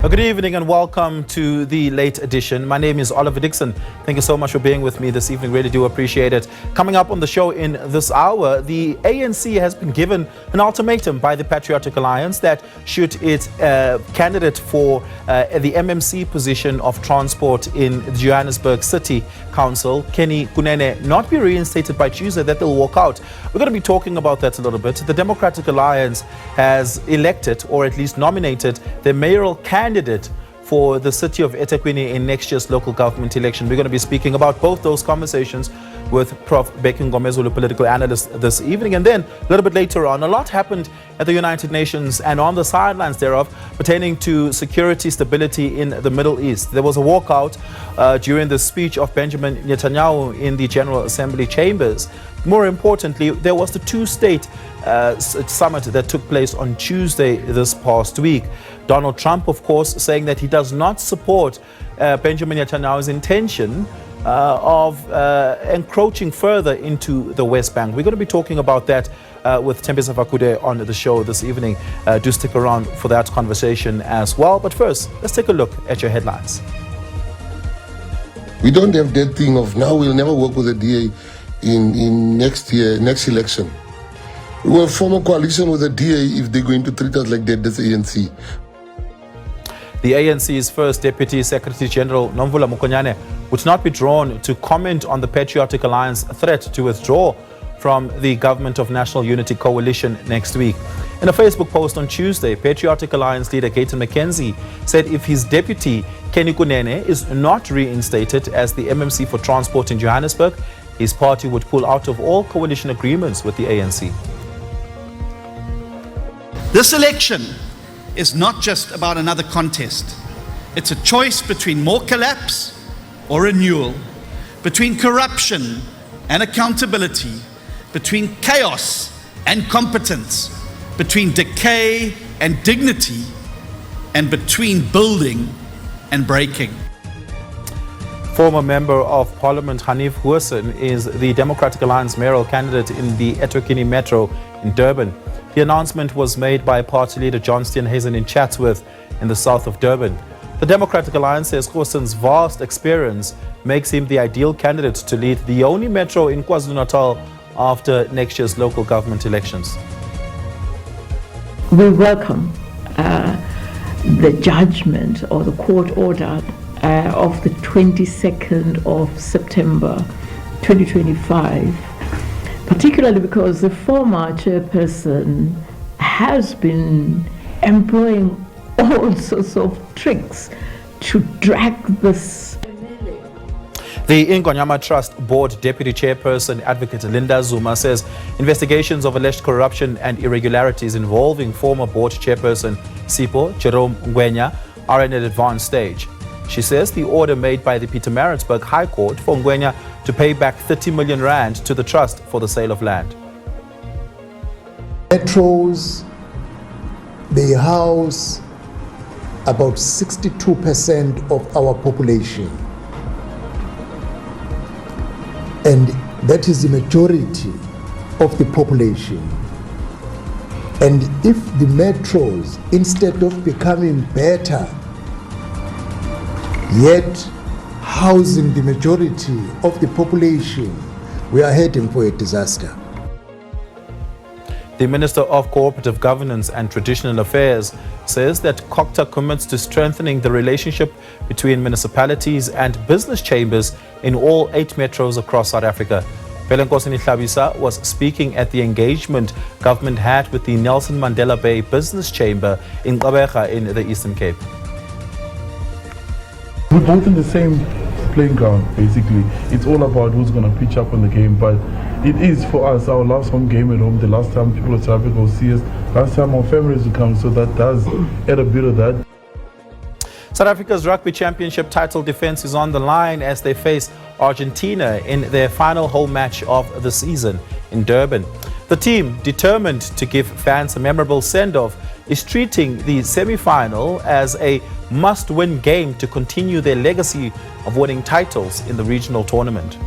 Good evening and welcome to the late edition. My name is Oliver Dixon. Thank you so much for being with me this evening. Really do appreciate it. Coming up on the show in this hour, the ANC has been given an ultimatum by the Patriotic Alliance that should its candidate for the MMC position of transport in the Johannesburg City Council, Kenny Kunene, not be reinstated by Tuesday, that they'll walk out. We're going to be talking about that a little bit. The Democratic Alliance has elected, or at least nominated, the mayoral candidate for the city of eThekwini in next year's local government election. We're going to be speaking about both those conversations with Prof. Bheki Ngomezulu, political analyst, this evening. And then a little bit later on, a lot happened at the United Nations and on the sidelines thereof pertaining to security stability in the Middle East. There was a walkout during the speech of Benjamin Netanyahu in the General Assembly chambers. More importantly, there was the two-state summit that took place on Tuesday this past week. Donald Trump, of course, saying that he does not support Benjamin Netanyahu's intention of encroaching further into the West Bank. We're going to be talking about that with Tembisa Vakude on the show this evening. Do stick around for that conversation as well. But first, let's take a look at your headlines. We don't have that thing of now we'll never work with the DA in next election. We will form a coalition with the DA if they're going to treat us like that, that's the ANC. The ANC's first Deputy Secretary General, Nomvula Mokonyane, would not be drawn to comment on the Patriotic Alliance threat to withdraw from the Government of National Unity Coalition next week. In a Facebook post on Tuesday, Patriotic Alliance leader Gayton McKenzie said if his deputy, Kenny Kunene, is not reinstated as the MMC for transport in Johannesburg, his party would pull out of all coalition agreements with the ANC. This election is not just about another contest. It's a choice between more collapse or renewal, between corruption and accountability, between chaos and competence, between decay and dignity, and between building and breaking. Former Member of Parliament Haniff Hoosen is the Democratic Alliance mayoral candidate in the eThekwini Metro in Durban. The announcement was made by party leader John Steenhuisen in Chatsworth in the south of Durban. The Democratic Alliance says Hoosen's vast experience makes him the ideal candidate to lead the only metro in KwaZulu-Natal after next year's local government elections. We welcome the judgment or the court order of the 22nd of September 2025, particularly because the former chairperson has been employing all sorts of tricks to drag this. The Ingonyama Trust Board Deputy Chairperson Advocate Linda Zama says investigations of alleged corruption and irregularities involving former board chairperson Sipho Jerome Ngwenya are in an advanced stage. She says the order made by the Pietermaritzburg High Court for Ngwenya to pay back 30 million rand to the trust for the sale of land. Metros, they house about 62% of our population. And that is the majority of the population. And if the metros, instead of becoming better, yet housing the majority of the population, we are heading for a disaster. The Minister of Cooperative Governance and Traditional Affairs says that COGTA commits to strengthening the relationship between municipalities and business chambers in all 8 metros across South Africa. Hlabisa was speaking at the engagement government had with the Nelson Mandela Bay Business Chamber in Gqeberha in the Eastern Cape. We're both in the same playing ground, basically. It's all about who's going to pitch up on the game, but it is for us our last home game at home, the last time people in South Africa will see us, last time our families will come, so that does add a bit of that. South Africa's Rugby Championship title defense is on the line as they face Argentina in their final home match of the season in Durban. The team, determined to give fans a memorable send-off, is treating the semi-final as a must-win game to continue their legacy of winning titles in the regional tournament.